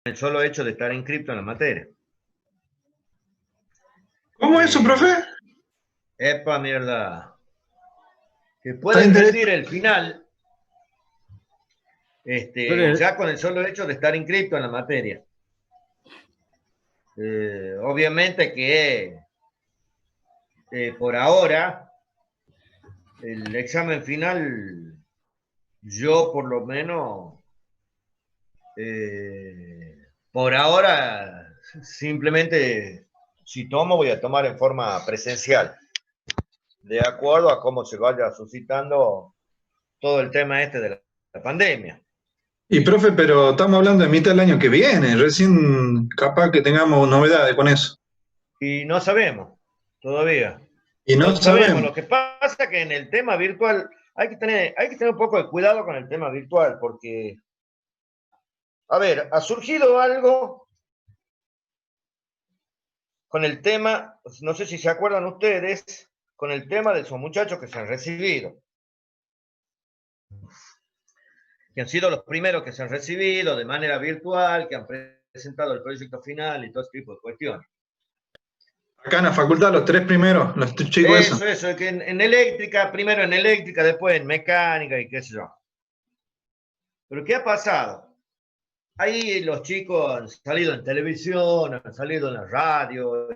el solo hecho de estar inscrito en la materia. ¿Cómo es eso, profe? Epa, mierda. Que Está pueden rendir interesante. el final Pero ya con el solo hecho de estar inscrito en la materia. Obviamente que por ahora el examen final, yo por lo menos, por ahora, simplemente si tomo, voy a tomar en forma presencial, de acuerdo a cómo se vaya suscitando todo el tema de la pandemia. Y profe, pero estamos hablando de mitad del año que viene, recién capaz que tengamos novedades con eso. Y no sabemos todavía. Y no No sabemos. sabemos. Lo que pasa es que en el tema virtual hay que tener un poco de cuidado con el tema virtual, porque, a ver, ha surgido algo con el tema, no sé si se acuerdan ustedes, con el tema de esos muchachos que se han recibido, que han sido los primeros que se han recibido de manera virtual, que han presentado el proyecto final y todo ese tipo de cuestiones. Acá en la facultad, los tres primeros, los chicos esos. Eso, que en eléctrica, primero en eléctrica, después en mecánica y qué sé yo. Pero ¿qué ha pasado? Ahí los chicos han salido en televisión, han salido en la radio,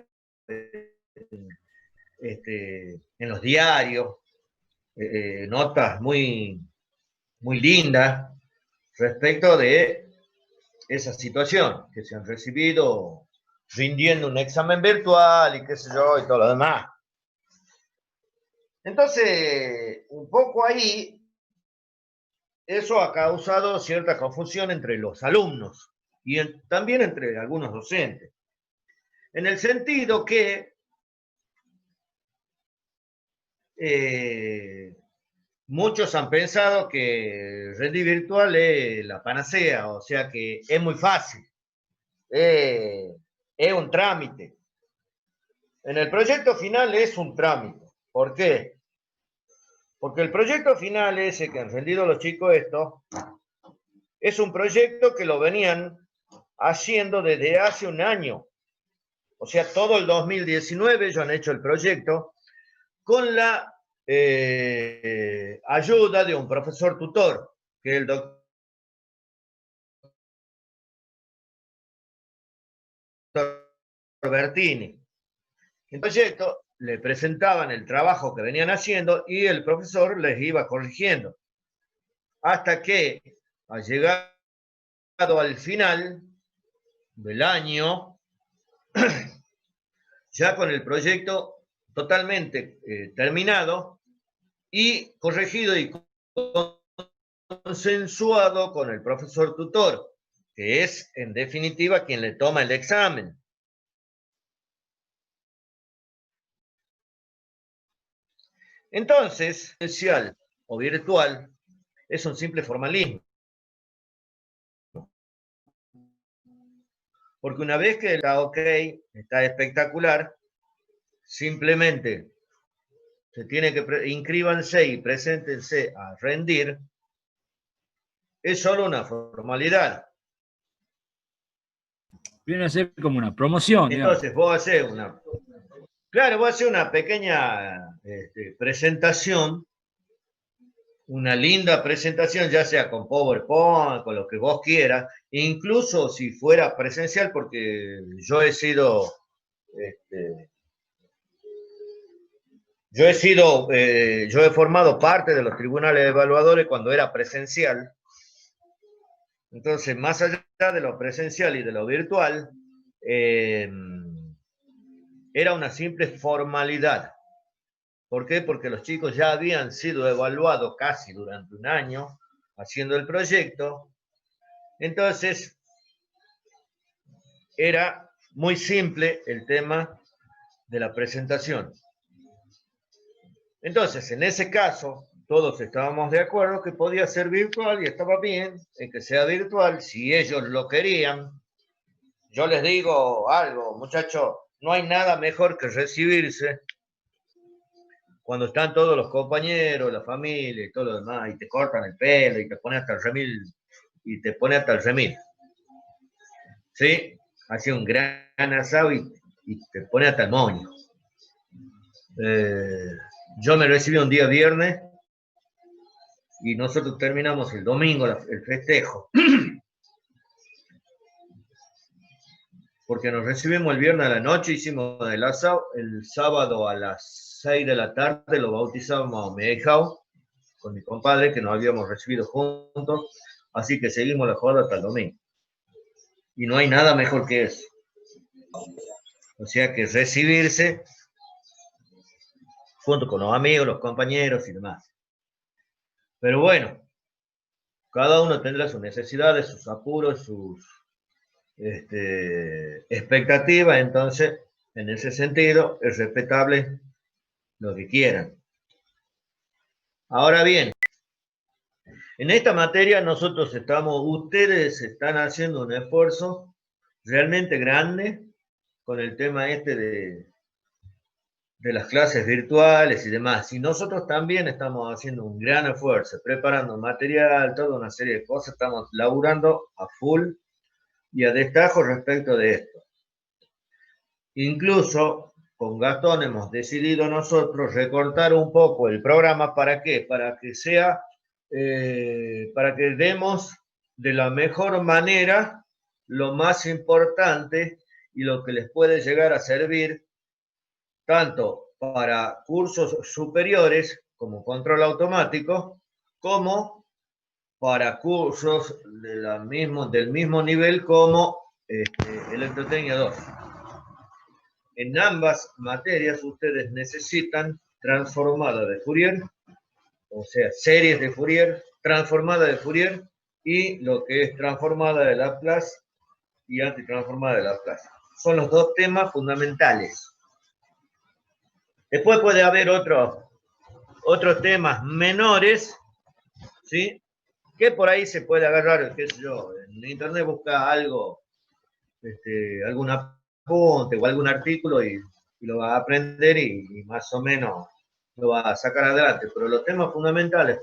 en los diarios, notas muy lindas respecto de esa situación, que se han recibido rindiendo un examen virtual y qué sé yo y todo lo demás. Entonces, un poco ahí, eso ha causado cierta confusión entre los alumnos y también entre algunos docentes, en el sentido que muchos han pensado que rendir virtual es la panacea, o sea que es muy fácil, es un trámite. En el proyecto final es un trámite. ¿Por qué? Porque el proyecto final ese que han rendido los chicos esto, es un proyecto que lo venían haciendo desde hace un año. O sea, todo el 2019 ellos han hecho el proyecto con la ayuda de un profesor tutor, que es el doctor Bertini. En el proyecto le presentaban el trabajo que venían haciendo y el profesor les iba corrigiendo. Hasta que ha llegado al final del año, ya con el proyecto totalmente terminado y corregido y consensuado con el profesor tutor, que es en definitiva quien le toma el examen. Entonces, presencial o virtual es un simple formalismo. Porque una vez que está ok, está espectacular, simplemente se tiene que inscríbanse y preséntense a rendir, es solo una formalidad. viene a ser como una promoción, digamos. Entonces vos haces una pequeña presentación, una linda presentación, ya sea con PowerPoint, con lo que vos quieras, incluso si fuera presencial, porque yo he sido, yo he formado parte de los tribunales evaluadores cuando era presencial. Entonces, más allá de lo presencial y de lo virtual, era una simple formalidad. ¿Por qué? Porque los chicos ya habían sido evaluados casi durante un año haciendo el proyecto. Entonces, era muy simple el tema de la presentación. Entonces, en ese caso, todos estábamos de acuerdo que podía ser virtual y estaba bien en que sea virtual si ellos lo querían. Yo les digo algo, muchachos, no hay nada mejor que recibirse cuando están todos los compañeros, la familia y todo lo demás, y te cortan el pelo y te pone hasta el remil, y te pone hasta el remil. ¿sí? Hacía un gran asado y te pone hasta el moño. Yo me recibí un día viernes y nosotros terminamos el domingo el festejo. Porque nos recibimos el viernes a la noche, hicimos el asado, el sábado a las 6 de la tarde lo bautizamos a mi hijao con mi compadre, que nos habíamos recibido juntos, así que seguimos la joda hasta el domingo. Y no hay nada mejor que eso. O sea que recibirse junto con los amigos, los compañeros y demás. Pero bueno, cada uno tendrá sus necesidades, sus apuros, sus expectativas, entonces, en ese sentido, es respetable lo que quieran. Ahora bien, en esta materia ustedes están haciendo un esfuerzo realmente grande con el tema de las clases virtuales y demás. Y nosotros también estamos haciendo un gran esfuerzo, preparando material, toda una serie de cosas, estamos laburando a full y a destajo respecto de esto. Incluso con Gastón hemos decidido nosotros recortar un poco el programa. ¿Para qué? Para que sea, para que demos de la mejor manera lo más importante y lo que les puede llegar a servir tanto para cursos superiores como control automático, como para cursos del mismo nivel como Electrotecnia 2. En ambas materias ustedes necesitan transformada de Fourier, o sea, series de Fourier, transformada de Fourier y lo que es transformada de Laplace y antitransformada de Laplace. Son los dos temas fundamentales. Después puede haber otros temas menores, ¿sí? Que por ahí se puede agarrar, qué sé yo, en internet busca algo, algún apunte o algún artículo y lo va a aprender y más o menos lo va a sacar adelante. Pero los temas fundamentales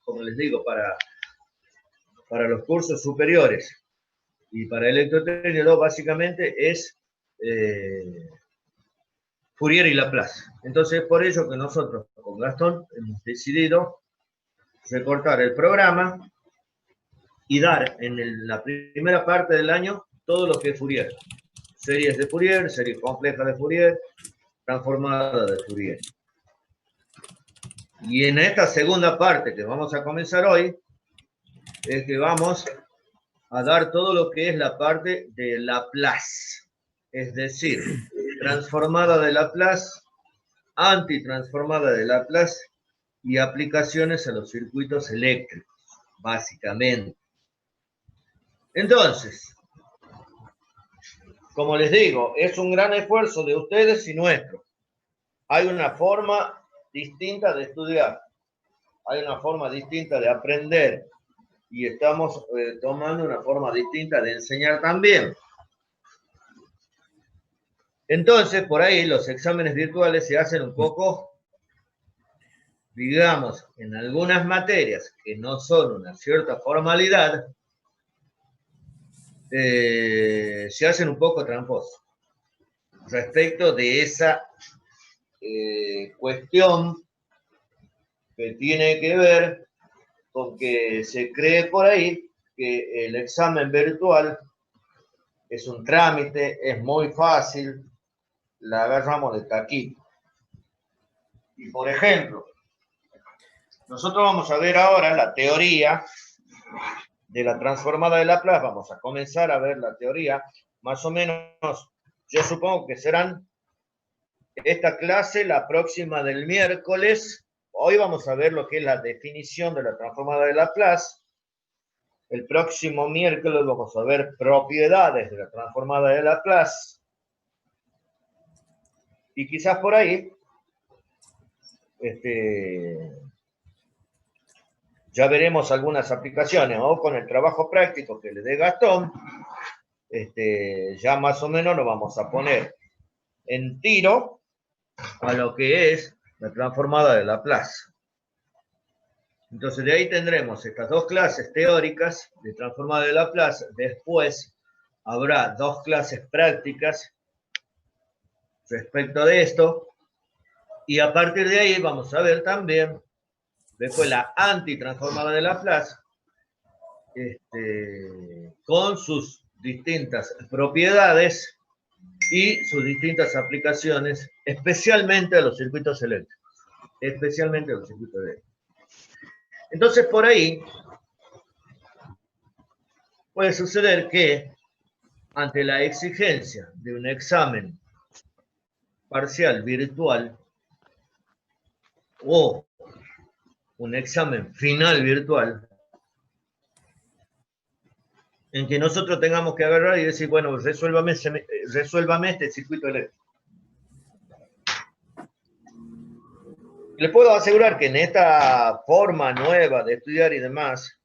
como les digo, para los cursos superiores y para Electrotecnia 2 básicamente es Fourier y Laplace. Entonces, por ello que nosotros con Gastón hemos decidido recortar el programa y dar en la primera parte del año todo lo que es Fourier. Series de Fourier, series complejas de Fourier, transformada de Fourier. Y en esta segunda parte que vamos a comenzar hoy, es que vamos a dar todo lo que es la parte de Laplace. Es decir, transformada de Laplace, antitransformada de Laplace y aplicaciones a los circuitos eléctricos, básicamente. Entonces, como les digo, es un gran esfuerzo de ustedes y nuestro. Hay una forma distinta de estudiar, hay una forma distinta de aprender y estamos tomando una forma distinta de enseñar también. Entonces, por ahí los exámenes virtuales se hacen un poco, digamos, en algunas materias que no son una cierta formalidad, se hacen un poco tramposos respecto de esa cuestión que tiene que ver con que se cree por ahí que el examen virtual es un trámite, es muy fácil, la agarramos de taquito. Y por ejemplo, nosotros vamos a ver ahora la teoría de la transformada de Laplace. Vamos a comenzar a ver la teoría, más o menos, yo supongo que serán esta clase, la próxima del miércoles. Hoy vamos a ver lo que es la definición de la transformada de Laplace. El próximo miércoles vamos a ver propiedades de la transformada de Laplace. Y quizás por ahí, ya veremos algunas aplicaciones, o con el trabajo práctico que le dé Gastón, ya más o menos nos vamos a poner en tiro a lo que es la transformada de Laplace. Entonces de ahí tendremos estas dos clases teóricas de transformada de Laplace. Después habrá 2 clases prácticas respecto de esto, y a partir de ahí vamos a ver también, después la antitransformada de Laplace, con sus distintas propiedades y sus distintas aplicaciones, especialmente a los circuitos eléctricos. Especialmente a los circuitos eléctricos. Entonces, por ahí puede suceder que, ante la exigencia de un examen parcial virtual o un examen final virtual, en que nosotros tengamos que agarrar y decir, bueno, resuélvame este circuito eléctrico. Les puedo asegurar que en esta forma nueva de estudiar y demás,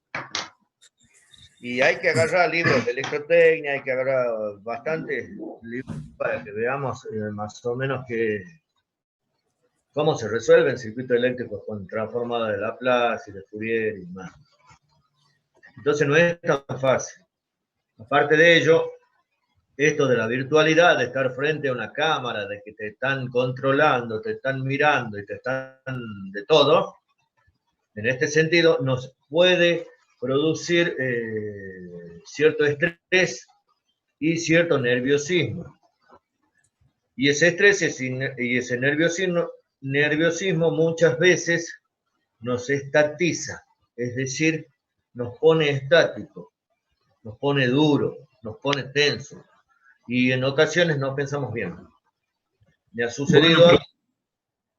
y hay que agarrar libros de electrotecnia, hay que agarrar bastantes libros para que veamos más o menos cómo se resuelven circuitos eléctricos con transformada de Laplace y de Fourier y demás. Entonces no es tan fácil. Aparte de ello, esto de la virtualidad, de estar frente a una cámara, de que te están controlando, te están mirando y te están de todo, en este sentido nos puede producir cierto estrés y cierto nerviosismo. Y ese estrés y ese nerviosismo muchas veces nos estatiza, es decir, nos pone estático, nos pone duro, nos pone tenso. Y en ocasiones no pensamos bien. Me ha sucedido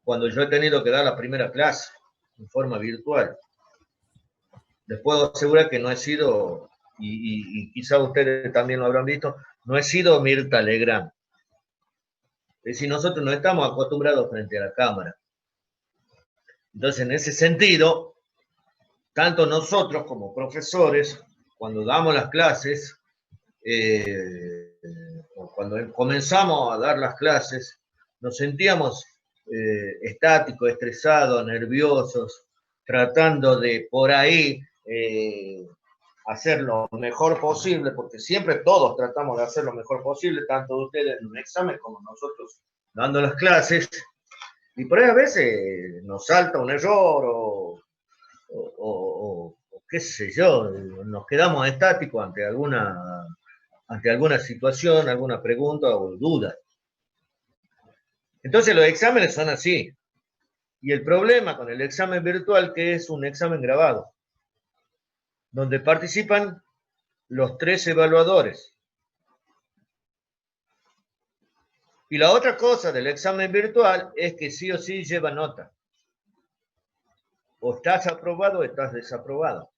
cuando yo he tenido que dar la primera clase en forma virtual. Les puedo asegurar que no he sido, y quizá ustedes también lo habrán visto, no he sido Mirta Legrand. Es decir, nosotros no estamos acostumbrados frente a la cámara. Entonces, en ese sentido, tanto nosotros como profesores, cuando damos las clases, cuando comenzamos a dar las clases, nos sentíamos estáticos, estresados, nerviosos, tratando de por ahí hacer lo mejor posible, porque siempre todos tratamos de hacer lo mejor posible, tanto ustedes en un examen como nosotros dando las clases, y por ahí a veces nos salta un error o qué sé yo, nos quedamos estáticos ante alguna situación, alguna pregunta o duda. Entonces los exámenes son así. Y el problema con el examen virtual, que es un examen grabado, donde participan los 3 evaluadores. Y la otra cosa del examen virtual es que sí o sí lleva nota. O estás aprobado o estás desaprobado.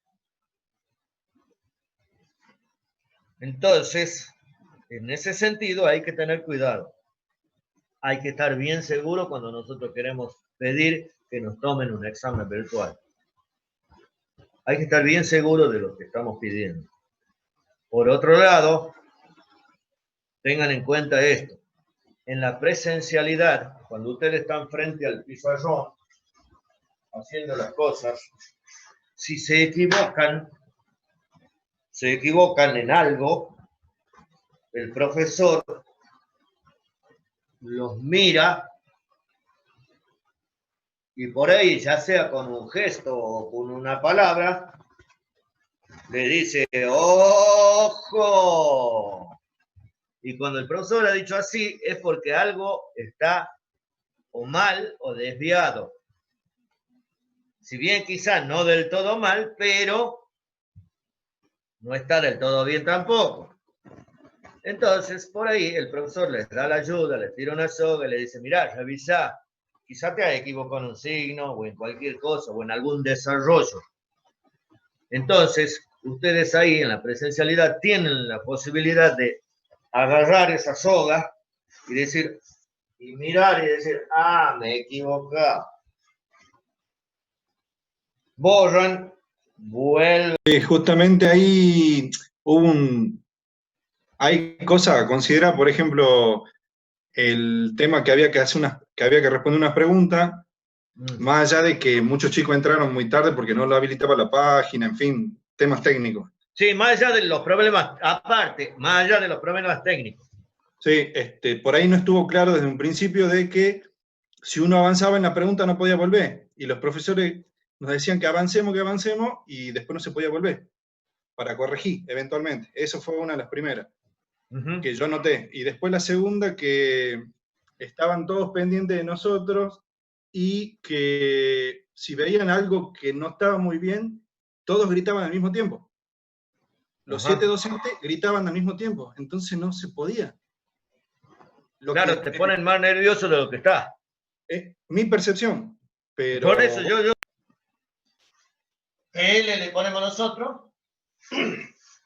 Entonces, en ese sentido hay que tener cuidado. Hay que estar bien seguro cuando nosotros queremos pedir que nos tomen un examen virtual. Hay que estar bien seguro de lo que estamos pidiendo. Por otro lado, tengan en cuenta esto. En la presencialidad, cuando ustedes están frente al pizarrón, haciendo las cosas, si se equivocan en algo, el profesor los mira y por ahí, ya sea con un gesto o con una palabra, le dice, ¡ojo! Y cuando el profesor ha dicho así, es porque algo está o mal o desviado. Si bien quizás no del todo mal, pero no está del todo bien tampoco. Entonces, por ahí, el profesor les da la ayuda, les tira una soga y le dice, mirá, revisá, quizá te has equivocado en un signo o en cualquier cosa o en algún desarrollo. Entonces, ustedes ahí en la presencialidad tienen la posibilidad de agarrar esa soga y decir, y mirar y decir, ah, me he equivocado. Borran, vuelven. Justamente ahí hay cosas a considerar, por ejemplo, el tema que había que responder unas preguntas, más allá de que muchos chicos entraron muy tarde porque no lo habilitaba la página, en fin, temas técnicos. Sí, más allá de los problemas, aparte, más allá de los problemas técnicos. Sí, por ahí no estuvo claro desde un principio de que si uno avanzaba en la pregunta no podía volver. Y los profesores nos decían que avancemos, y después no se podía volver para corregir eventualmente. Eso fue una de las primeras que yo noté. Y después la segunda, que estaban todos pendientes de nosotros y que si veían algo que no estaba muy bien, todos gritaban al mismo tiempo. Los 7 docentes gritaban al mismo tiempo, entonces no se podía. Claro, te ponen más nervioso de lo que está. Es mi percepción, pero... Por eso yo... ¿Qué le ponemos nosotros?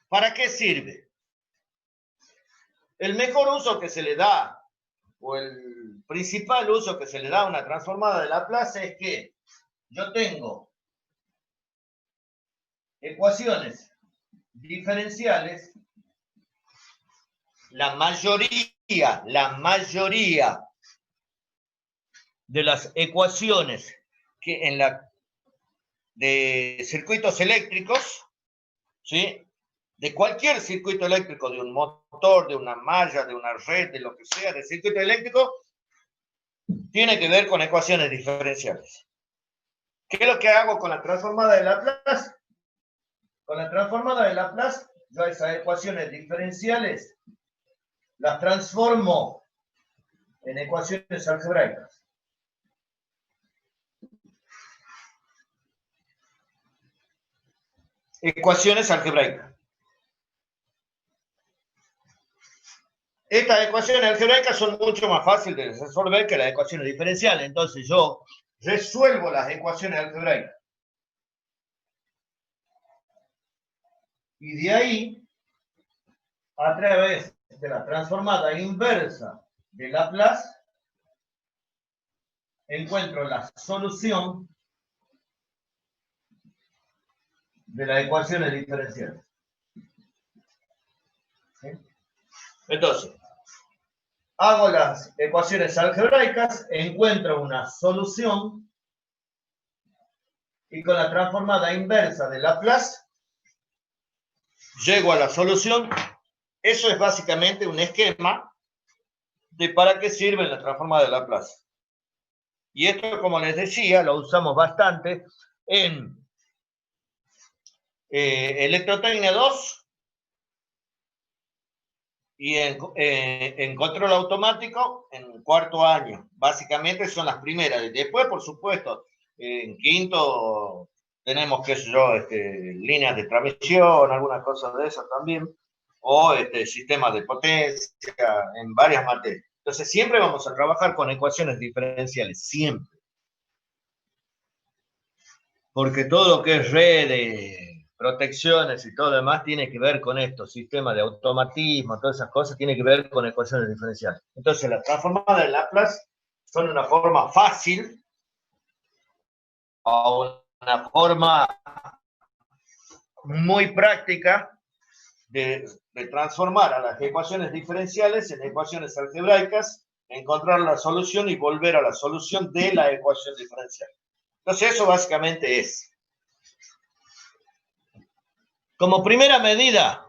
¿Para qué sirve? El mejor uso que se le da, o el principal uso que se le da a una transformada de Laplace es que yo tengo ecuaciones diferenciales, la mayoría de las ecuaciones que de circuitos eléctricos, ¿sí? De cualquier circuito eléctrico, de un motor, de una malla, de una red, de lo que sea, de circuito eléctrico, tiene que ver con ecuaciones diferenciales. ¿Qué es lo que hago con la transformada de Laplace? Con la transformada de Laplace, yo a esas ecuaciones diferenciales las transformo en ecuaciones algebraicas. Ecuaciones algebraicas. Estas ecuaciones algebraicas son mucho más fáciles de resolver que las ecuaciones diferenciales. Entonces yo resuelvo las ecuaciones algebraicas. Y de ahí, a través de la transformada inversa de Laplace, encuentro la solución de las ecuaciones diferenciales. ¿Sí? Entonces, hago las ecuaciones algebraicas, encuentro una solución y con la transformada inversa de Laplace llego a la solución. Eso es básicamente un esquema de para qué sirve la transformada de Laplace. Y esto, como les decía, lo usamos bastante en electrotecnia 2 y en control automático en cuarto año. Básicamente son las primeras. Después, por supuesto, en quinto tenemos, qué sé yo, líneas de transmisión, algunas cosas de esas también, o sistemas de potencia, en varias materias. Entonces siempre vamos a trabajar con ecuaciones diferenciales, siempre. Porque todo lo que es redes, protecciones y todo lo demás tiene que ver con esto, sistemas de automatismo, todas esas cosas, tiene que ver con ecuaciones diferenciales. Entonces las transformadas de Laplace son una forma fácil o una forma muy práctica de transformar a las ecuaciones diferenciales en ecuaciones algebraicas, encontrar la solución y volver a la solución de la ecuación diferencial. Entonces eso básicamente es. Como primera medida,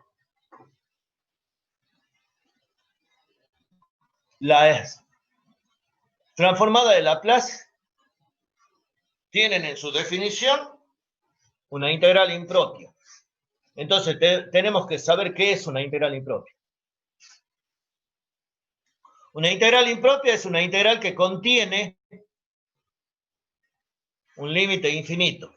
la transformada de Laplace tienen en su definición una integral impropia. Entonces tenemos que saber qué es una integral impropia. Una integral impropia es una integral que contiene un límite infinito.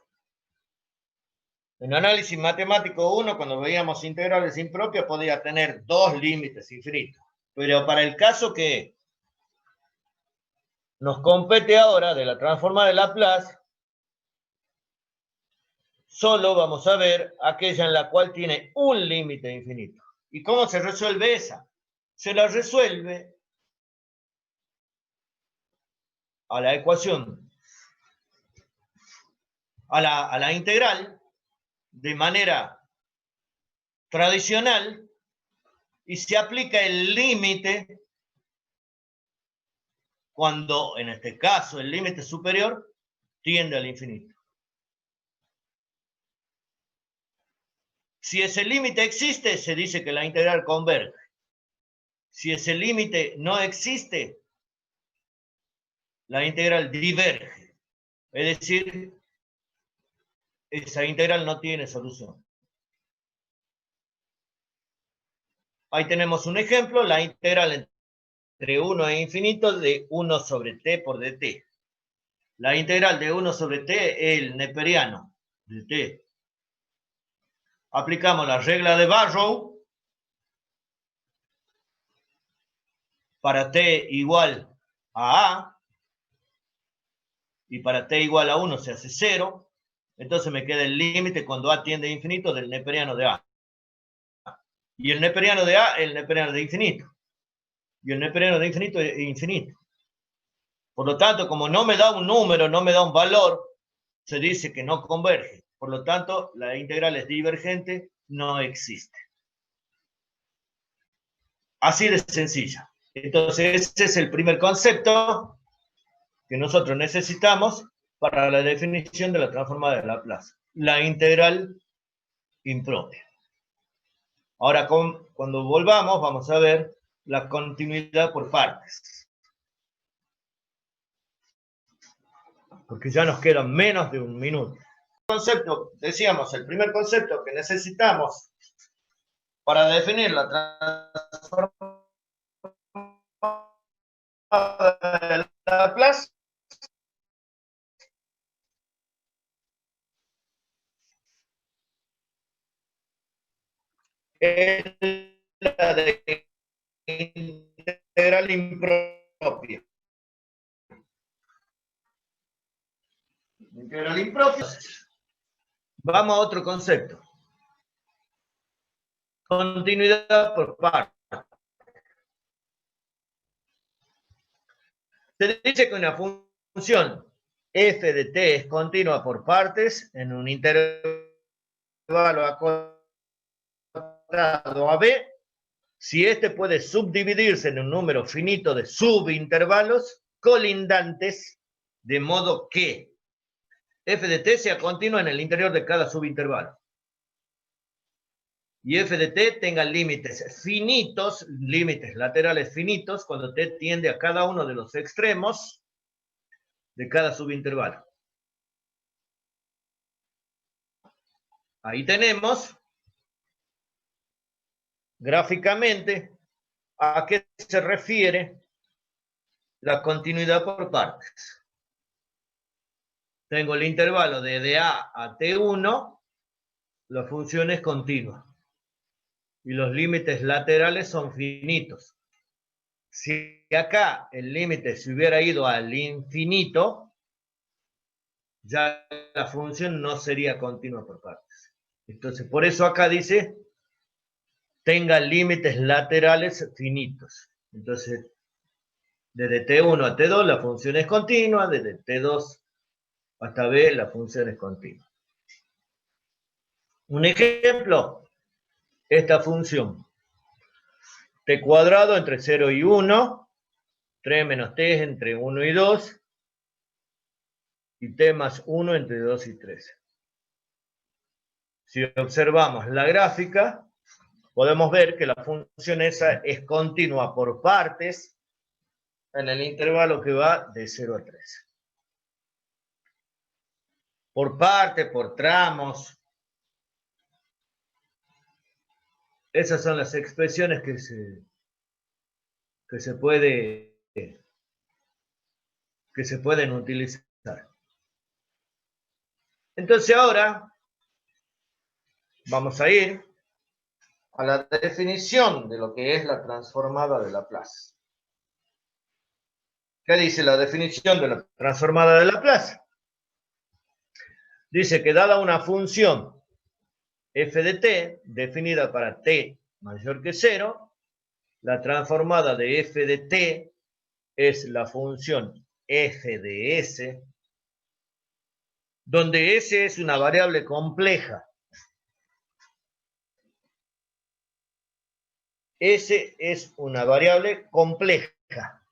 En análisis matemático 1, cuando veíamos integrales impropias, podía tener dos límites infinitos. Pero para el caso que nos compete ahora de la transformada de Laplace, solo vamos a ver aquella en la cual tiene un límite infinito. ¿Y cómo se resuelve esa? Se la resuelve a la ecuación, a la integral, de manera tradicional, y se aplica el límite cuando, en este caso, el límite superior tiende al infinito. Si ese límite existe, se dice que la integral converge. Si ese límite no existe, la integral diverge. Es decir, esa integral no tiene solución. Ahí tenemos un ejemplo, la integral entre 1 e infinito de 1 sobre t por dt. La integral de 1 sobre t es el neperiano de t. Aplicamos la regla de Barrow para t igual a a, y para t igual a 1 se hace 0. Entonces me queda el límite cuando a tiende a infinito del neperiano de a. Y el neperiano de a es el neperiano de infinito. Y el neperiano de infinito es infinito. Por lo tanto, como no me da un número, no me da un valor, se dice que no converge. Por lo tanto, la integral es divergente, no existe. Así de sencilla. Entonces, ese es el primer concepto que nosotros necesitamos para la definición de la transformada de Laplace. La integral impropia. Ahora, cuando volvamos, vamos a ver la continuidad por partes. Porque ya nos quedan menos de un minuto. Concepto, decíamos, el primer concepto que necesitamos para definir la transformada de Laplace es la de integral impropia. Integral impropia. Vamos a otro concepto. Continuidad por partes. Se dice que una función f de t es continua por partes en un intervalo acotado a b, si este puede subdividirse en un número finito de subintervalos colindantes, de modo que f de t sea continua en el interior de cada subintervalo. Y f de t tenga límites finitos, límites laterales finitos, cuando t tiende a cada uno de los extremos de cada subintervalo. Ahí tenemos gráficamente a qué se refiere la continuidad por partes. Tengo el intervalo de a a t1, la función es continua. Y los límites laterales son finitos. Si acá el límite se hubiera ido al infinito, ya la función no sería continua por partes. Entonces, por eso acá dice, tenga límites laterales finitos. Entonces, desde t1 a t2 la función es continua, desde t2 hasta b la función es continua. Un ejemplo, esta función. T cuadrado entre 0 y 1, 3 menos t entre 1 y 2, y t más 1 entre 2 y 3. Si observamos la gráfica, podemos ver que la función esa es continua por partes en el intervalo que va de 0 a 3. Por parte, por tramos. Esas son las expresiones que se pueden utilizar. Entonces ahora vamos a ir a la definición de lo que es la transformada de Laplace. ¿Qué dice la definición de la transformada de Laplace? Dice que dada una función f de t, definida para t mayor que 0, la transformada de f de t es la función f de s, donde s es una variable compleja. S es una variable compleja.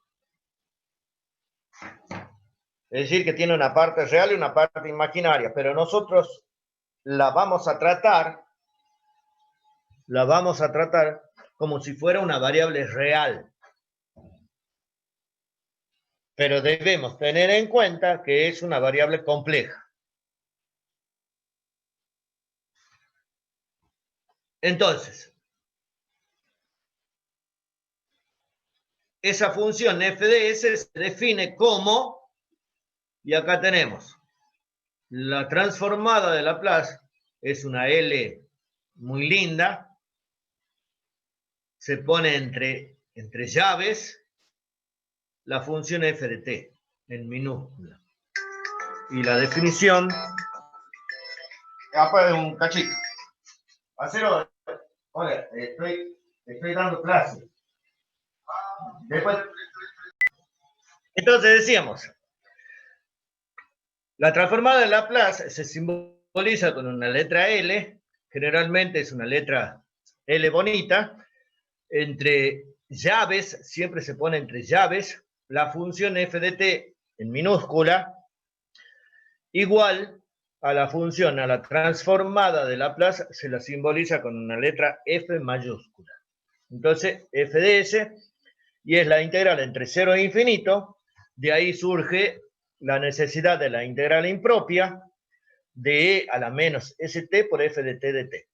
Es decir, que tiene una parte real y una parte imaginaria, pero nosotros la vamos a tratar la vamos a tratar como si fuera una variable real. Pero debemos tener en cuenta que es una variable compleja. Entonces, esa función f de s se define como, y acá tenemos, la transformada de Laplace es una L muy linda, se pone entre llaves la función f de t en minúscula. Y la definición, acá es un cachito. Hacelo, hola, estoy dando clase. Después, entonces decíamos, la transformada de Laplace se simboliza con una letra L, generalmente es una letra L bonita, entre llaves, siempre se pone entre llaves, la función f de t en minúscula, igual a la función, a la transformada de Laplace, se la simboliza con una letra F mayúscula. Entonces, f de s, y es la integral entre 0 e infinito, de ahí surge la necesidad de la integral impropia de e a la menos st por f de t de t.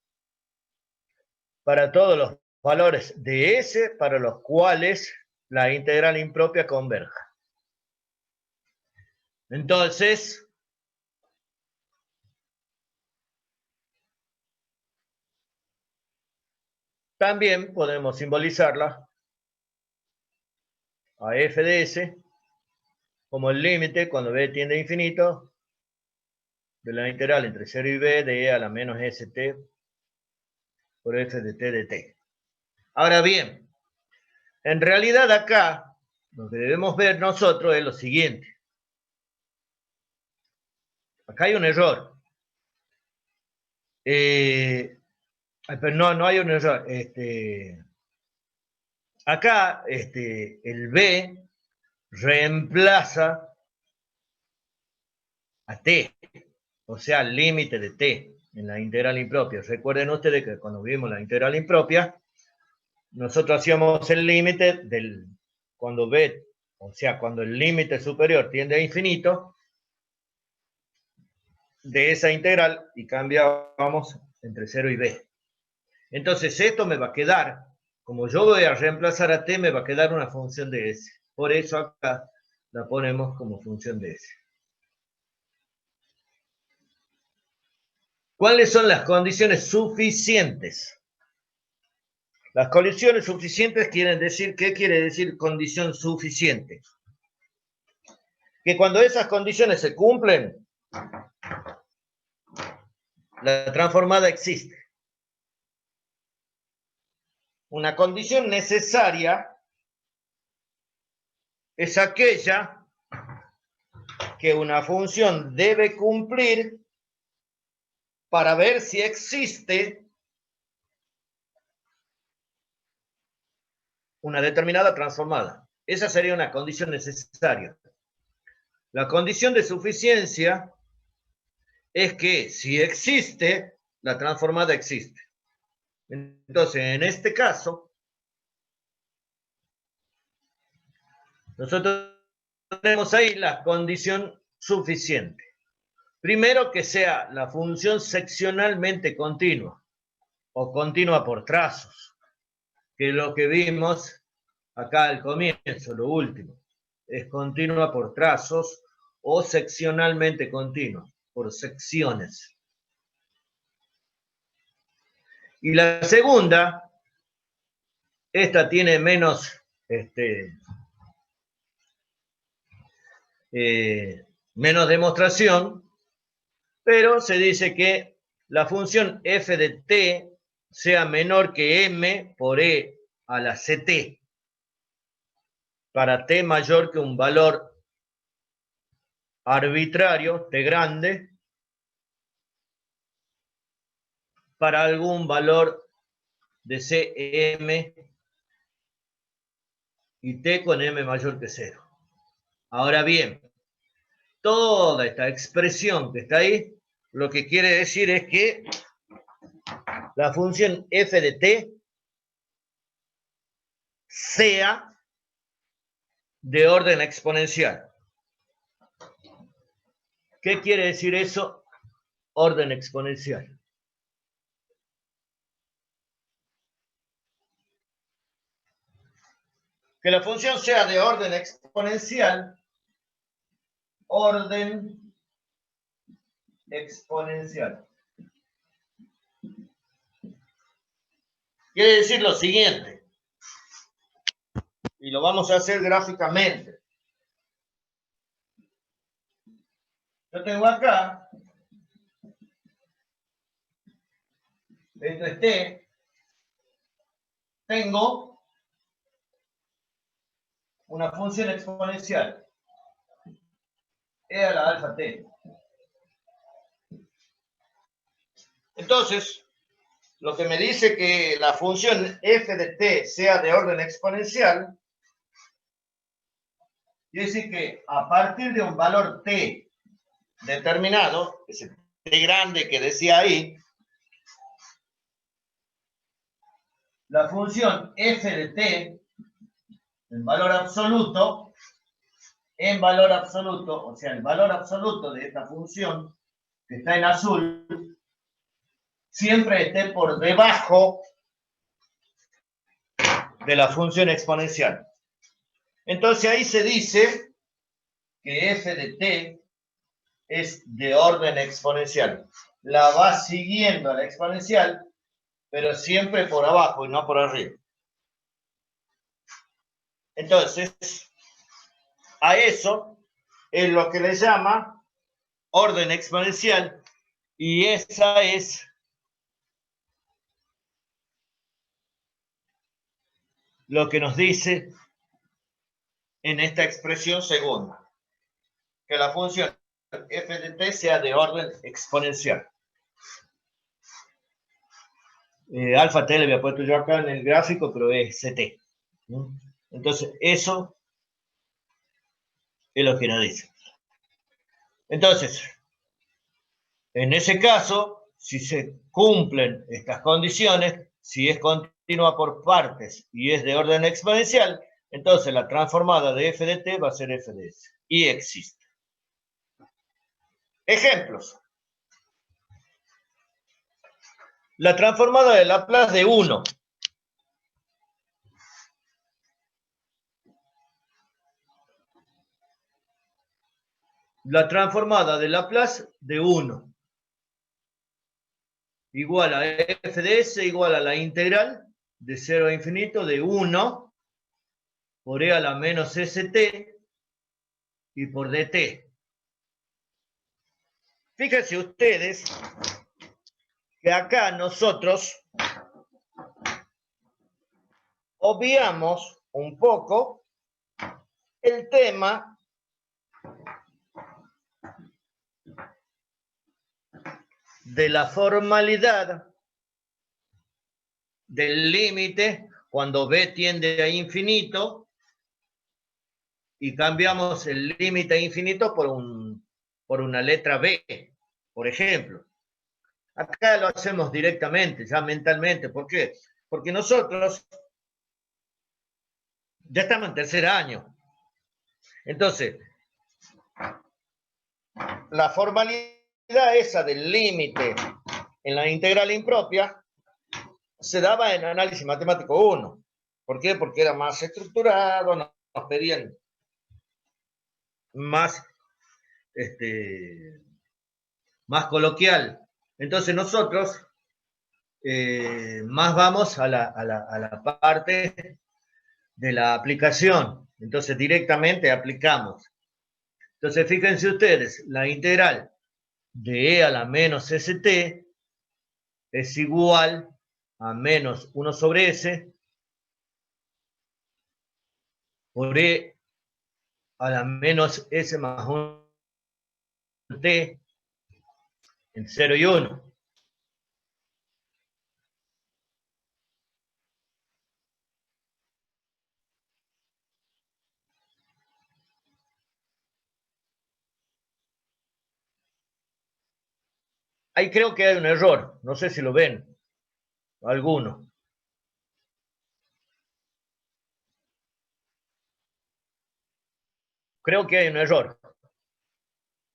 Para todos los valores de s para los cuales la integral impropia converja. Entonces, también podemos simbolizarla a f de s como el límite cuando b tiende a infinito de la integral entre 0 y b de e a la menos st por f de t de t. Ahora bien, en realidad acá lo que debemos ver nosotros es lo siguiente. Acá hay un error. Pero no hay un error. Acá el b reemplaza a t, o sea, el límite de t en la integral impropia. Recuerden ustedes que cuando vimos la integral impropia, nosotros hacíamos el límite cuando b, o sea, cuando el límite superior tiende a infinito, de esa integral y cambiábamos entre 0 y b. Entonces esto me va a quedar, como yo voy a reemplazar a t, me va a quedar una función de s. Por eso acá la ponemos como función de s. ¿Cuáles son las condiciones suficientes? Las condiciones suficientes quieren decir, ¿qué quiere decir condición suficiente? Que cuando esas condiciones se cumplen, la transformada existe. Una condición necesaria es aquella que una función debe cumplir para ver si existe una determinada transformada. Esa sería una condición necesaria. La condición de suficiencia es que si existe, la transformada existe. Entonces, en este caso, nosotros tenemos ahí la condición suficiente. Primero, que sea la función seccionalmente continua o continua por trazos, que es lo que vimos acá al comienzo, lo último. Es continua por trazos o seccionalmente continua, por secciones. Y la segunda, esta tiene menos menos demostración, pero se dice que la función f de t sea menor que m por e a la ct, para t mayor que un valor arbitrario, t grande, para algún valor de cm y t con m mayor que 0. Ahora bien, toda esta expresión que está ahí, lo que quiere decir es que la función f de t sea de orden exponencial. ¿Qué quiere decir eso? Orden exponencial. Que la función sea de orden exponencial. Orden exponencial. Quiere decir lo siguiente. Y lo vamos a hacer gráficamente. Yo tengo acá, esto es t, tengo una función exponencial, e a la alfa t. Entonces, lo que me dice que la función f de t sea de orden exponencial, quiere decir que a partir de un valor t determinado, ese t grande que decía ahí, la función f de t en valor absoluto, o sea, el valor absoluto de esta función que está en azul, siempre esté por debajo de la función exponencial. Entonces ahí se dice que f de t es de orden exponencial. La va siguiendo a la exponencial, pero siempre por abajo y no por arriba. Entonces, a eso es lo que le llama orden exponencial, y esa es lo que nos dice en esta expresión segunda, que la función f de t sea de orden exponencial. Alfa t le había puesto yo acá en el gráfico, pero es ct. Entonces, eso es lo que nos dice. Entonces, en ese caso, si se cumplen estas condiciones, si es continua por partes y es de orden exponencial, entonces la transformada de f de t va a ser f de s. Y existe. Ejemplos. La transformada de Laplace de 1. La transformada de Laplace de 1 igual a f de s igual a la integral de 0 a infinito de 1 por e a la menos st y por dt. Fíjense ustedes que acá nosotros obviamos un poco el tema de la formalidad del límite cuando b tiende a infinito y cambiamos el límite a infinito por una letra b, por ejemplo. Acá lo hacemos directamente, ya mentalmente. ¿Por qué? Porque nosotros ya estamos en tercer año. Entonces, la formalidad esa del límite en la integral impropia se daba en análisis matemático 1. ¿Por qué? Porque era más estructurado, nos pedían más, más coloquial. Entonces nosotros más vamos a la parte de la aplicación. Entonces directamente aplicamos. Entonces fíjense ustedes, la integral de e a la menos st es igual a menos 1 sobre s por e a la menos s más 1 t en 0 y 1. Ahí creo que hay un error, no sé si lo ven. alguno. Creo que hay un error.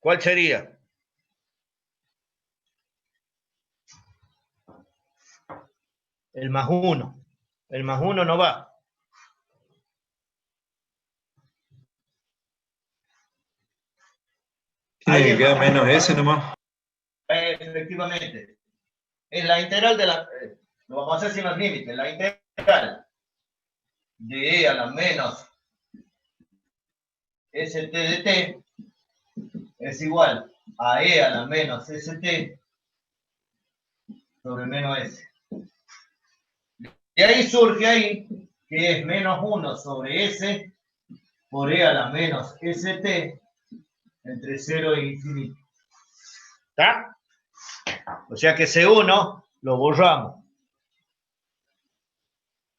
¿Cuál sería? El más 1. El más 1 no va. Tiene que quedar menos ese nomás. Efectivamente. En la integral de la... lo vamos a hacer sin los límites. La integral de e a la menos st de t es igual a e a la menos st sobre menos s. Y ahí surge ahí que es menos 1 sobre s por e a la menos st entre 0 e infinito. ¿Está? O sea que ese 1 lo borramos.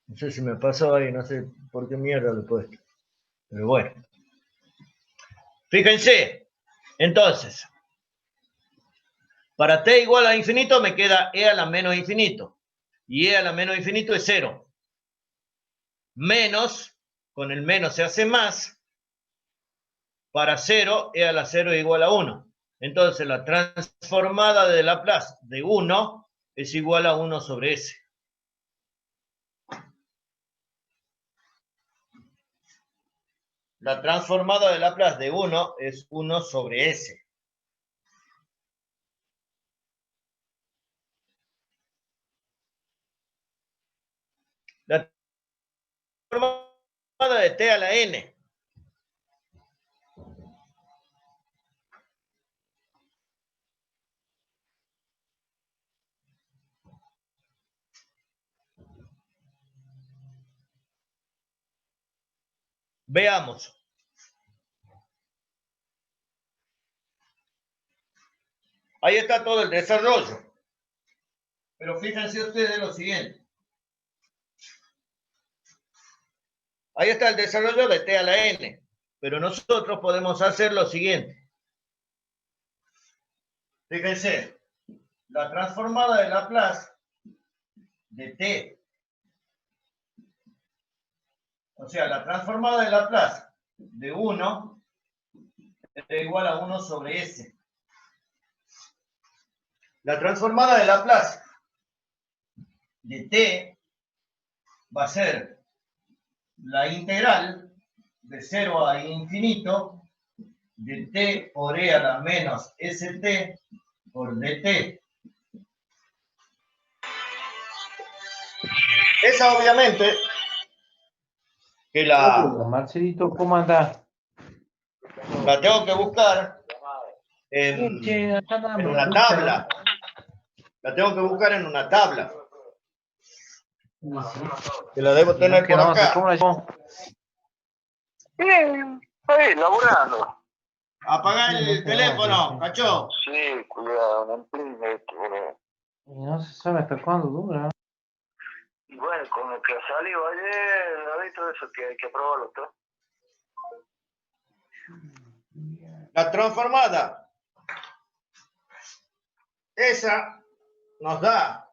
No sé si me pasó ahí, no sé por qué mierda lo he puesto. Pero bueno. Fíjense, entonces, para t igual a infinito me queda e a la menos infinito. Y e a la menos infinito es 0. Menos, con el menos se hace más. Para 0, e a la 0 es igual a 1. Entonces la transformada de Laplace de 1 es igual a 1 sobre s. La transformada de Laplace de 1 es 1 sobre s. La transformada de t a la n. Veamos. Ahí está todo el desarrollo. Pero fíjense ustedes lo siguiente. Ahí está el desarrollo de t a la n. Pero nosotros podemos hacer lo siguiente. Fíjense. La transformada de Laplace de t. O sea, la transformada de Laplace de 1 es igual a 1 sobre s. La transformada de Laplace de t va a ser la integral de 0 a infinito de t por e a la menos st por dt. Esa obviamente que Marcelito, ¿cómo andás? la tengo que buscar en una tabla. La tengo que buscar en una tabla. Que la debo tener por acá. ¿Cómo la llevamos? Bien, ahí, laburando. Apagar el teléfono, cacho. Sí, cuidado, no imprime. Y no se sabe hasta cuándo dura. Y bueno, con lo que ha salido ayer, ¿no? Todo eso que hay que probarlo todo. La transformada. Esa nos da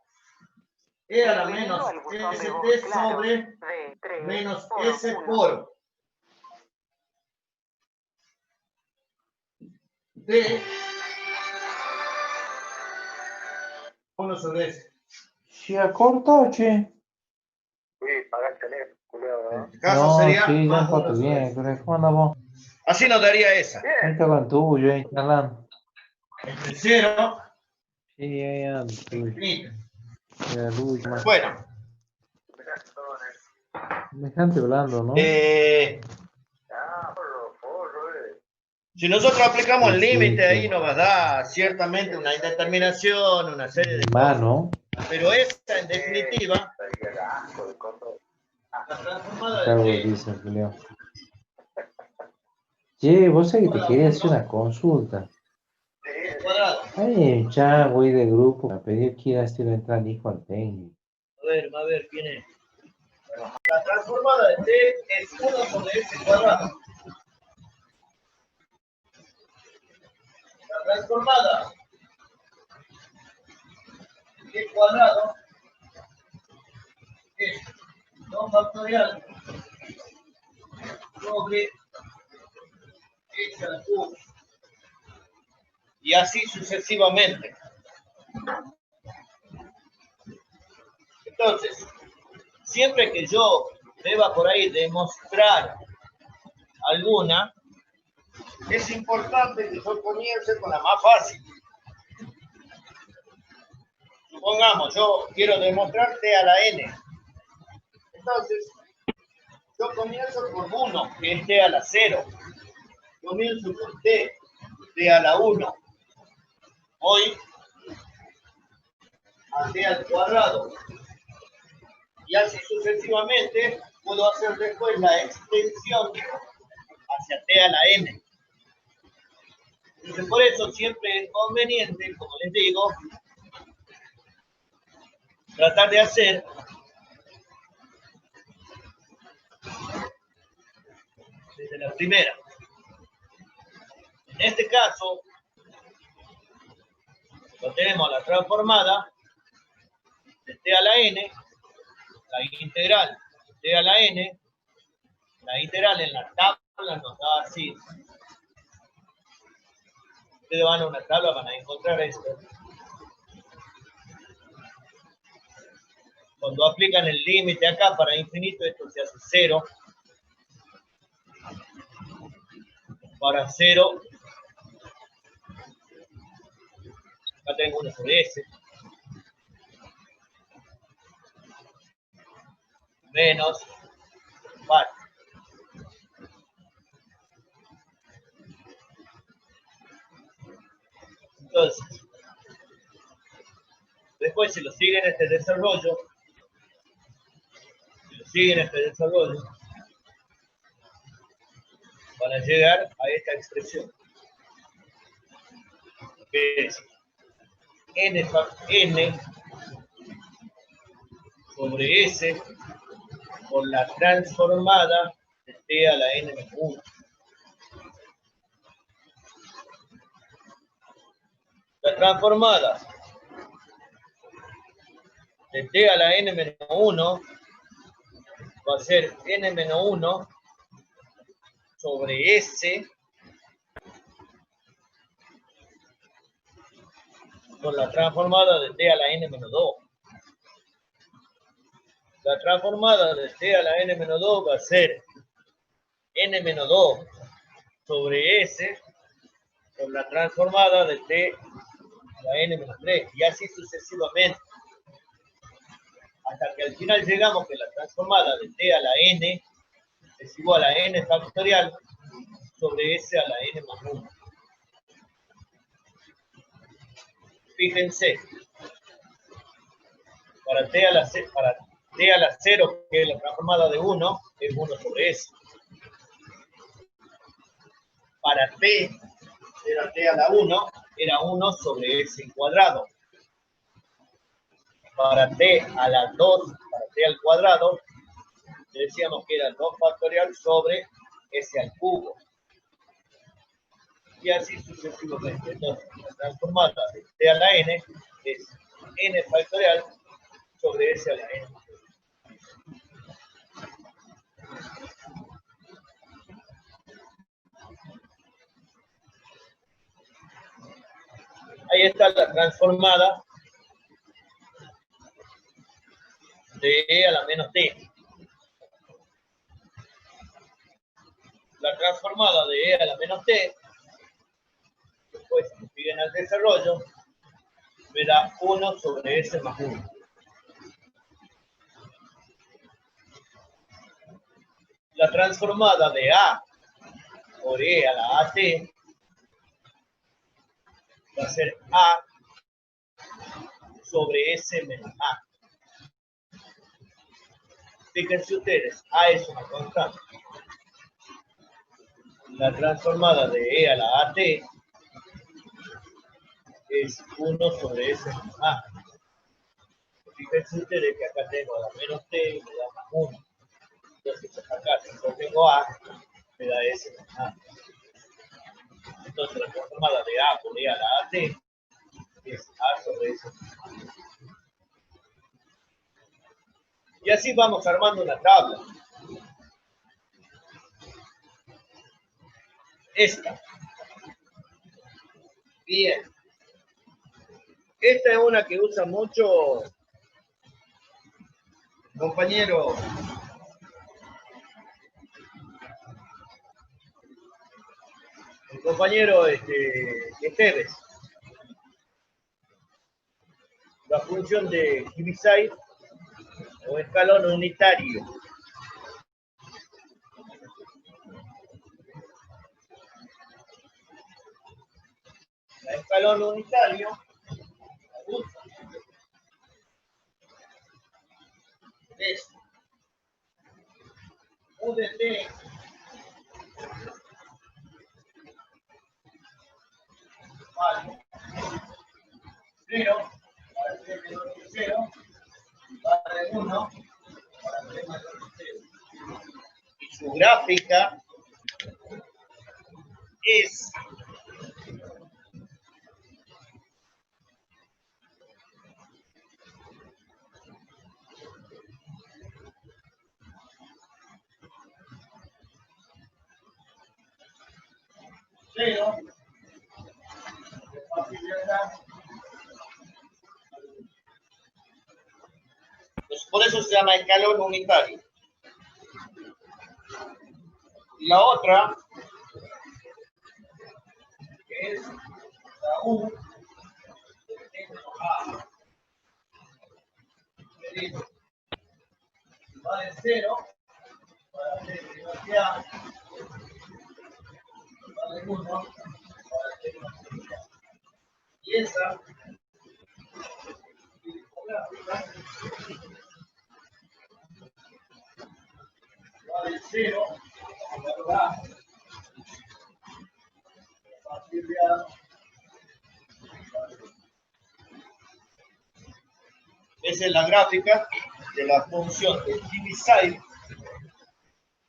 e a la menos st sobre menos s por d 1 sobre s. ¿Se ha cortado, che? Sí, paga el teléfono, cuidado, En ¿no? este caso No, sería sí, ya más 1 corto sobre bien. s. ¿Cómo andamos? Así nos daría esa. Ahí Bien. está con tuyo, ahí instalando. Entre 0 Sí, ahí anda. e infinito. La luz, más. Bueno, Semejante blando, ¿no? Ah, porro, si nosotros aplicamos el Sí, límite, sí. ahí nos va a dar ciertamente una indeterminación, una serie de cosas. Mano. Pero esta, en definitiva, la transformada Está de t buenísimo, Julio. Che, vos sabés que te quería hacer una consulta. al cuadrado. Hay un chat, güey, de grupo. Me pidió que iba a hacer entrar el hijo al técnico. A ver, ¿quién es? Bueno, la transformada de t es 1 sobre s cuadrado. La transformada de t cuadrado es 2 factorial sobre x al cubo. Y así sucesivamente. Entonces, siempre que yo deba por ahí demostrar alguna, es importante que yo comience con la más fácil. Supongamos, yo quiero demostrar t a la n. Entonces, yo comienzo con 1, que es t a la 0. Comienzo con t a la 1. Voy a t al cuadrado. Y así sucesivamente puedo hacer después la extensión hacia t a la n. Entonces, por eso siempre es conveniente, como les digo, tratar de hacer desde la primera. En este caso, lo tenemos la transformada de t a la n, la integral de t a la n, la integral en la tabla nos da así. Ustedes van a una tabla, van a encontrar esto. Cuando aplican el límite acá para infinito, esto se hace 0. Para 0, acá tengo 1 sobre s. Menos, vale. Entonces, después si lo siguen este desarrollo, van a llegar a esta expresión, que es n sobre s por la transformada de t a la n menos 1. La transformada de t a la n menos 1 va a ser n menos 1 sobre s por la transformada de t a la n menos 2. La transformada de t a la n menos 2 va a ser n menos 2 sobre s por la transformada de t a la n menos 3. Y así sucesivamente. Hasta que al final llegamos que la transformada de t a la n es igual a n factorial sobre s a la n más 1. Fíjense, para t a la 0, que es la transformada de 1, es 1 sobre s. Para t, era t a la 1, era 1 sobre s cuadrado. Para t a la 2, para t al cuadrado, decíamos que era 2 factorial sobre s al cubo. Y así sucesivamente. Entonces, la transformada de t a la n es n factorial sobre s a la n. Ahí está la transformada de e a la menos t. La transformada de e a la menos t, después si siguen al desarrollo, me da 1 sobre s más 1. La transformada de a por e a la at va a ser a sobre s menos a. Fíjense ustedes, a es una constante. La transformada de e a la at es 1 sobre s menos a. Fíjense ustedes que acá tengo a la menos t y me da más 1. Entonces acá si yo tengo a, me da s menos a. Entonces la transformada de a por e a la at es a sobre s menos a. Y así vamos armando una tabla. Esta. Bien. Esta es una que usa mucho compañero el compañero Esteves. La función de Heaviside o escalón unitario. La escalón unitario es UDT vale 0 para 3 menor que 0 vale 1 para 3 mayor que 0. Y su gráfica es cero, pues por eso se llama escalón unitario. Y la otra, que es la U, vale 0, para hacer velocidad, vale 1, para hacer velocidad. Y esa gráfica vale 0, ¿verdad? Esa es la gráfica de la función de Heaviside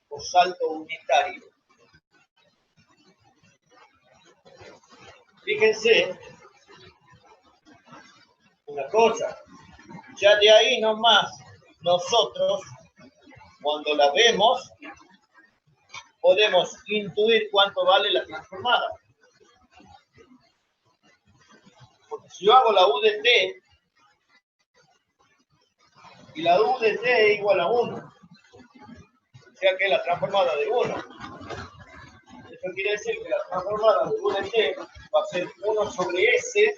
o salto unitario. Fíjense una cosa, ya de ahí nomás nosotros cuando la vemos podemos intuir cuánto vale la transformada. Porque si yo hago la UDT y la UDT es igual a 1, o sea que es la transformada de 1. Eso quiere decir que la transformada de UDT va a ser 1 sobre S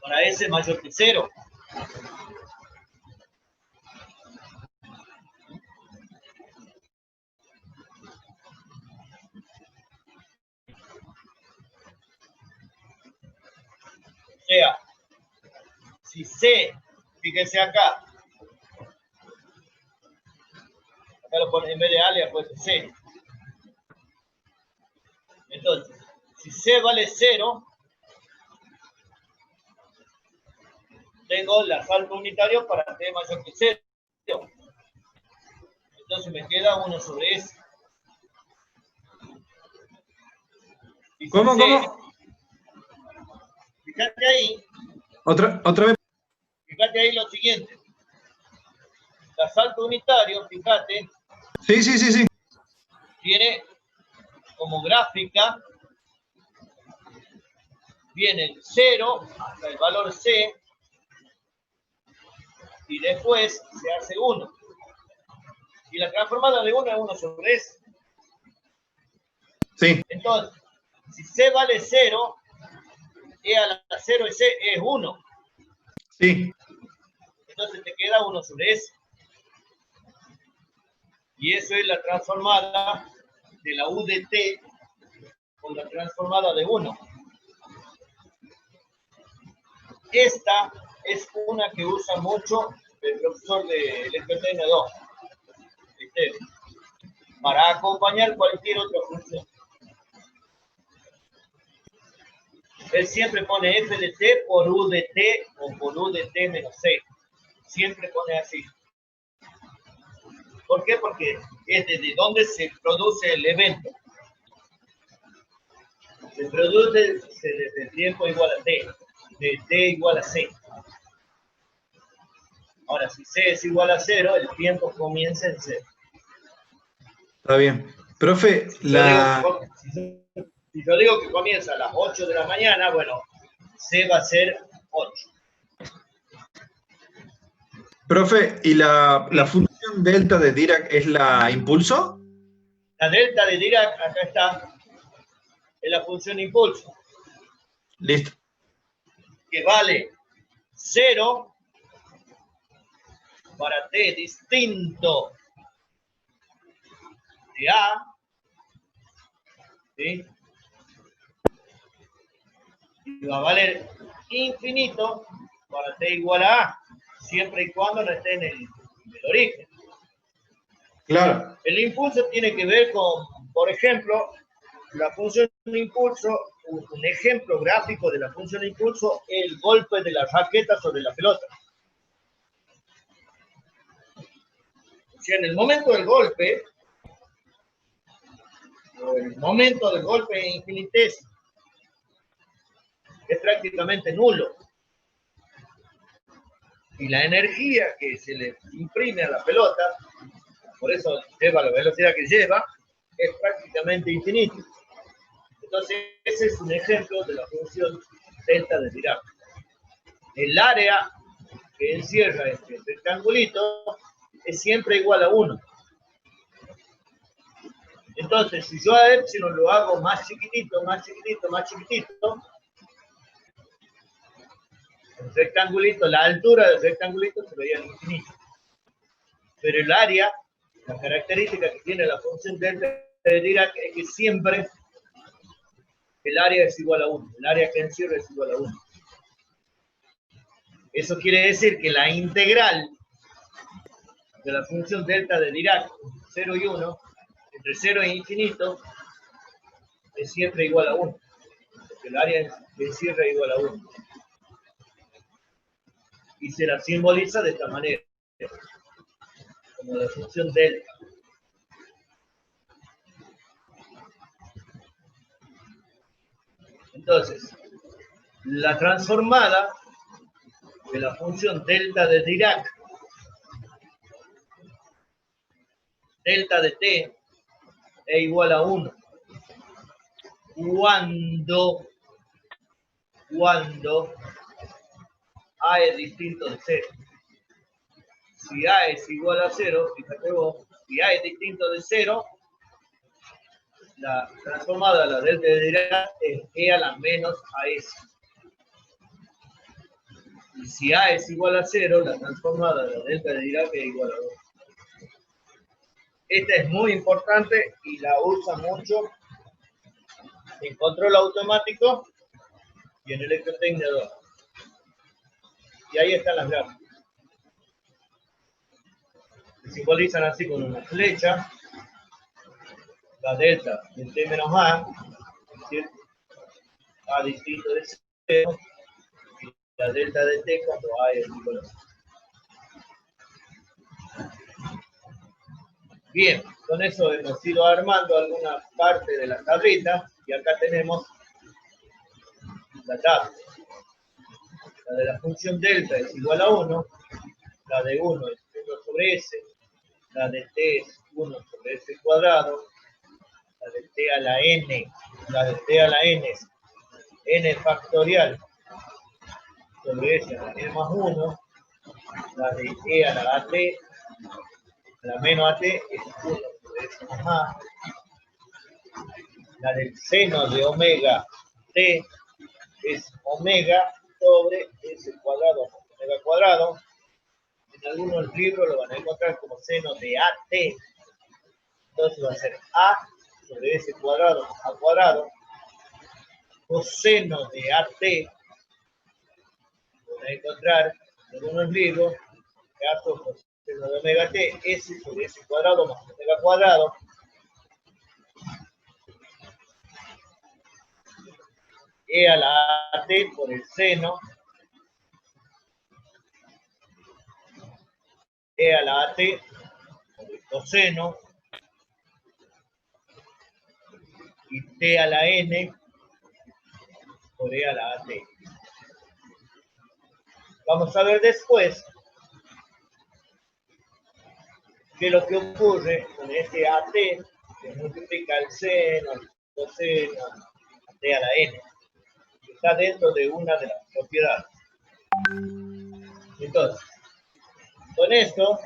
para S mayor que 0. O sea, si C, fíjense acá lo pone, en vez de A le ha puesto C. Entonces, si C vale 0, tengo el salto unitario para T mayor que 0. Entonces me queda 1 sobre S. Y si ¿Cómo? Fíjate ahí. Otra vez. Fíjate ahí lo siguiente. El salto unitario, fíjate. Sí. Tiene como gráfica, viene el 0 hasta el valor C y después se hace 1. Y la transformada de 1 es 1 sobre S. Sí. Entonces, si C vale 0, E a la 0 es C es 1. Sí. Entonces te queda 1 sobre S. Y eso es la transformada de la UDT con la transformada de 1. Esta es una que usa mucho el profesor de electrotecnia 2, para acompañar cualquier otra función. Él siempre pone F de T por U de T o por U de T menos C. Siempre pone así. ¿Por qué? Porque es desde donde se produce el evento. se produce desde el tiempo igual a t, de t igual a c. Ahora, si c es igual a 0, el tiempo comienza en 0. Está bien. Profe, Si yo digo que comienza a las 8 de la mañana, bueno, c va a ser 8. Profe, ¿y la función delta de Dirac es la impulso? La delta de Dirac, acá está, es la función impulso, Listo. que vale 0 para t distinto de a, ¿sí? Y va a valer infinito para t igual a a, siempre y cuando no esté en el origen. Claro. El impulso tiene que ver con, por ejemplo, la función de impulso, un ejemplo gráfico de la función de impulso, el golpe de la raqueta sobre la pelota. O sea, en el momento del golpe, o el momento del golpe infinitésimo, es prácticamente nulo. Y la energía que se le imprime a la pelota, por eso lleva la velocidad que lleva, es prácticamente infinita. Entonces, ese es un ejemplo de la función delta de Dirac. El área que encierra este rectangulito es siempre igual a 1. Entonces, si yo a epsilon lo hago más chiquitito, más chiquitito, más chiquitito, el rectangulito, la altura del rectangulito se veía al infinito. Pero el área, la característica que tiene la función delta de Dirac es que siempre el área es igual a 1. El área que encierra es igual a 1. Eso quiere decir que la integral de la función delta de Dirac, 0 y 1, entre 0 e infinito, es siempre igual a 1. Porque el área que encierra es igual a 1. Y se la simboliza de esta manera, como la función delta. Entonces, la transformada de la función delta de Dirac, delta de t, es igual a 1. Cuando a es distinto de 0. Si a es igual a 0, fíjate vos, si a es distinto de 0, la transformada de la delta de Dirac es e a la menos as. Y si a es igual a 0, la transformada de la delta de Dirac es igual a 2. Esta es muy importante y la usa mucho en control automático y en electrotecnia 2. Y ahí están las gráficas. Se simbolizan así con una flecha, la delta de t menos a, ¿sí? A distinto de 0, y la delta de t cuando a es igual a 0. Bien, con eso hemos ido armando alguna parte de la tablita y acá tenemos la tabla. La de la función delta es igual a 1, la de 1 es 1 sobre s, la de t es 1 sobre s cuadrado, la de t a la n, la de t a la n es n factorial sobre s a la n más 1, la de e a la at, a la menos at es 1 sobre s más a, la del seno de omega t es omega sobre s cuadrado más omega cuadrado. En algunos libros lo van a encontrar como seno de at, entonces va a ser a sobre s cuadrado más a cuadrado, coseno de at, lo van a encontrar en algunos libros, caso coseno de omega t, s sobre s cuadrado más omega cuadrado, e a la at por el seno, e a la at por el coseno, y t a la n por E a la AT. Vamos a ver después qué es lo que ocurre con este AT que multiplica el seno, el coseno, AT a la N, que está dentro de una de las propiedades. Entonces, con esto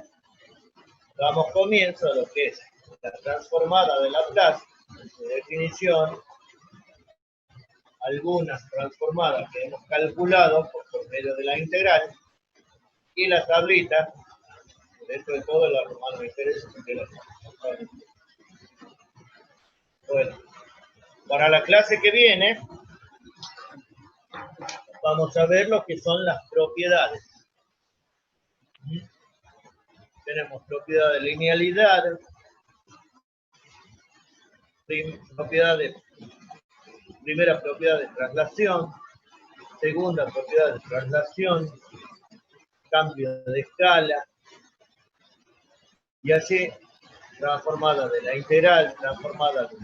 damos comienzo a lo que es la transformada de Laplace, en su definición, algunas transformadas que hemos calculado por medio de la integral, y la tablita, dentro de todo la romana me interesa. Bueno, para la clase que viene, vamos a ver lo que son las propiedades. Tenemos propiedad de linealidad, primera propiedad de traslación, segunda propiedad de traslación, cambio de escala, y así transformada de la integral, transformada de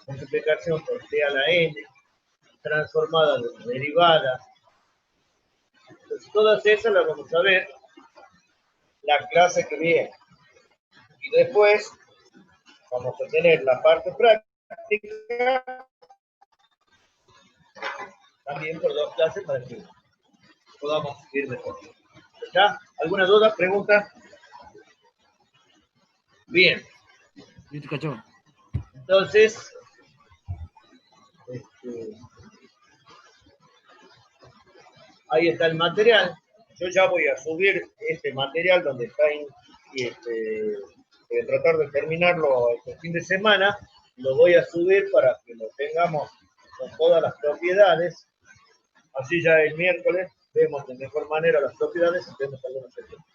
multiplicación por t a la n, transformada de la derivada. Entonces, todas esas las vamos a ver la clase que viene. Y después vamos a tener la parte práctica también por 2 clases para que podamos ir mejor. ¿Ya? ¿Alguna duda, pregunta? Bien. Entonces, ahí está el material. Yo ya voy a subir este material donde está voy a tratar de terminarlo este fin de semana. Lo voy a subir para que lo tengamos con todas las propiedades. Así ya el miércoles vemos de mejor manera las propiedades y vemos algunos ejemplos.